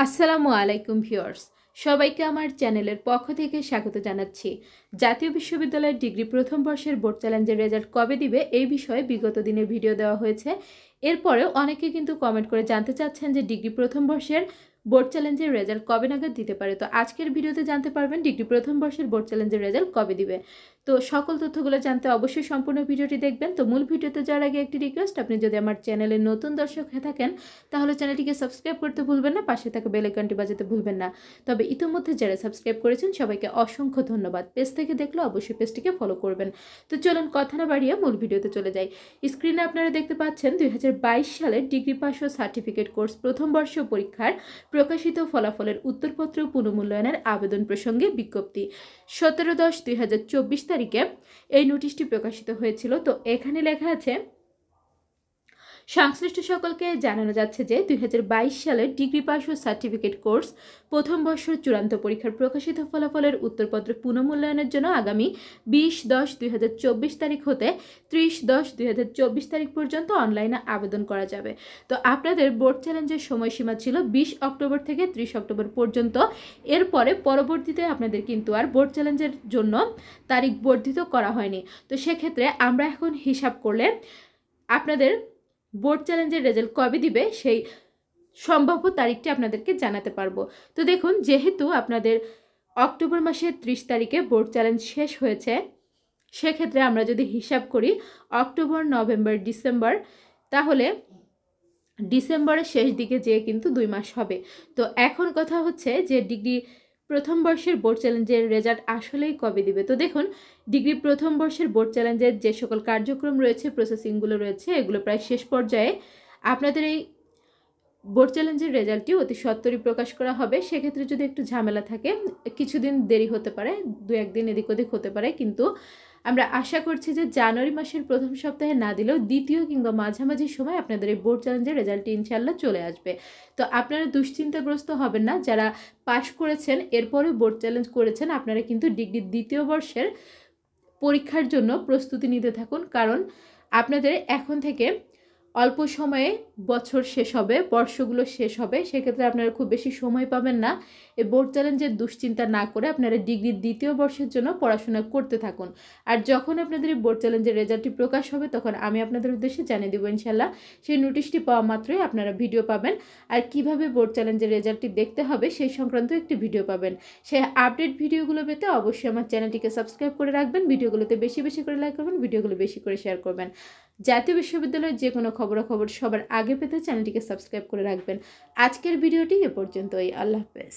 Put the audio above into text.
আসসালামু আলাইকুম ভিউয়ার্স, সবাইকে আমার চ্যানেলের পক্ষ থেকে স্বাগত জানাচ্ছি। জাতীয় বিশ্ববিদ্যালয়ের ডিগ্রি প্রথম বর্ষের বোর্ড চ্যালেঞ্জের রেজাল্ট কবে দিবে এই বিষয়ে বিগত দিনে ভিডিও দেওয়া হয়েছে। এরপরেও অনেকে কিন্তু কমেন্ট করে জানতে চাচ্ছেন যে ডিগ্রি প্রথম বর্ষের বোর্ড চ্যালেঞ্জের রেজাল্ট কবে নাগাদ দিতে পারে। তো আজকের ভিডিওতে জানতে পারবেন ডিগ্রি প্রথম বর্ষের বোর্ড চ্যালেঞ্জের রেজাল্ট কবে দিবে। তো সকল তথ্যগুলো জানতে অবশ্যই সম্পূর্ণ ভিডিওটি দেখবেন। তো মূল ভিডিওতে যাওয়ার আগে একটি রিকোয়েস্ট, আপনি যদি আমার চ্যানেলে নতুন দর্শক হয়ে থাকেন তাহলে চ্যানেলটিকে সাবস্ক্রাইব করতে ভুলবেন না, পাশে থাকা বেল আইকনটি বাজাতে ভুলবেন না। তবে ইতিমধ্যে যারা সাবস্ক্রাইব করেছেন সবাইকে অসংখ্য ধন্যবাদ। পেজ থেকে দেখলে অবশ্যই পেজটিকে ফলো করবেন। তো চলুন কথা না বাড়িয়ে মূল ভিডিওতে চলে যাই। স্ক্রিনে আপনারা দেখতে পাচ্ছেন 2022 সালের ডিগ্রি পাস ও সার্টিফিকেট কোর্স প্রথম বর্ষ পরীক্ষার প্রকাশিত ফলাফলের উত্তরপত্র পুনঃমূল্যায়নের আবেদন প্রসঙ্গে বিজ্ঞপ্তি 17/10/2024 তারিখে এই নোটিশটি প্রকাশিত হয়েছিল। তো এখানে লেখা আছে, সংশ্লিষ্ট সকলকে জানানো যাচ্ছে যে 2022 সালের ডিগ্রি পাস ও সার্টিফিকেট কোর্স প্রথম বর্ষের চূড়ান্ত পরীক্ষার প্রকাশিত ফলাফলের উত্তরপত্র পুনঃমূল্যায়নের জন্য আগামী 20/10/2024 তারিখ হতে 30/10/2024 তারিখ পর্যন্ত অনলাইনে আবেদন করা যাবে। তো আপনাদের বোর্ড চ্যালেঞ্জের সময়সীমা ছিল 20 অক্টোবর থেকে 30 অক্টোবর পর্যন্ত। এরপরে পরবর্তীতে আপনাদের কিন্তু আর বোর্ড চ্যালেঞ্জের জন্য তারিখ বর্ধিত করা হয়নি। তো সেক্ষেত্রে আমরা এখন হিসাব করলে আপনাদের বোর্ড চ্যালেঞ্জের রেজাল্ট কবে দিবে সেই সম্ভাব্য তারিখটি আপনাদেরকে জানাতে পারবো। তো দেখুন, যেহেতু আপনাদের অক্টোবর মাসের 30 তারিখে বোর্ড চ্যালেঞ্জ শেষ হয়েছে, সেক্ষেত্রে আমরা যদি হিসাব করি অক্টোবর, নভেম্বর, ডিসেম্বর, তাহলে ডিসেম্বরের শেষ দিকে যেয়ে কিন্তু 2 মাস হবে। তো এখন কথা হচ্ছে যে ডিগ্রি প্রথম বর্ষের বোর্ড চ্যালেঞ্জের রেজাল্ট আসলেই কবে দিবে। তো দেখুন, ডিগ্রি প্রথম বর্ষের বোর্ড চ্যালেঞ্জের যে সকল কার্যক্রম রয়েছে, প্রসেসিংগুলো রয়েছে, এগুলো প্রায় শেষ পর্যায়ে। আপনাদের এই বোর্ড চ্যালেঞ্জের রেজাল্টটি অতি সত্বরই প্রকাশ করা হবে। সেক্ষেত্রে যদি একটু ঝামেলা থাকে, কিছুদিন দেরি হতে পারে, 2-1 দিন এদিক ওদিক হতে পারে, কিন্তু আমরা আশা করছি যে জানুয়ারি মাসের প্রথম সপ্তাহে না দিলেও দ্বিতীয় কিংবা মাঝামাঝি সময় আপনাদের এই বোর্ড চ্যালেঞ্জের রেজাল্টটি ইনশাল্লাহ চলে আসবে। তো আপনারা দুশ্চিন্তাগ্রস্ত হবেন না। যারা পাশ করেছেন এরপরেও বোর্ড চ্যালেঞ্জ করেছেন, আপনারা কিন্তু ডিগ্রির দ্বিতীয় বর্ষের পরীক্ষার জন্য প্রস্তুতি নিতে থাকুন। কারণ আপনাদের এখন থেকে অল্প সময়ে বছর শেষ হবে, বর্ষগুলো শেষ হবে। সেক্ষেত্রে আপনারা খুব বেশি সময় পাবেন না। এই বোর্ড চ্যালেঞ্জের দুশ্চিন্তা না করে আপনারা ডিগ্রির দ্বিতীয় বর্ষের জন্য পড়াশোনা করতে থাকুন। আর যখন আপনাদের এই বোর্ড চ্যালেঞ্জের রেজাল্টটি প্রকাশ হবে, তখন আমি আপনাদের উদ্দেশ্যে জানিয়ে দেবো ইনশাল্লাহ। সেই নোটিশটি পাওয়া মাত্রই আপনারা ভিডিও পাবেন। আর কিভাবে বোর্ড চ্যালেঞ্জের রেজাল্টটি দেখতে হবে সেই সংক্রান্ত একটি ভিডিও পাবেন। সেই আপডেট ভিডিওগুলো পেতে অবশ্যই আমার চ্যানেলটিকে সাবস্ক্রাইব করে রাখবেন। ভিডিওগুলোতে বেশি বেশি করে লাইক করবেন, ভিডিওগুলো বেশি করে শেয়ার করবেন। জাতীয় বিশ্ববিদ্যালয়ের যে কোনো খবরাখবর সবার আগে পেতে চ্যানেলটিকে সাবস্ক্রাইব করে রাখবেন। আজকের ভিডিওটি এ পর্যন্তই। আল্লাহ হাফেজ।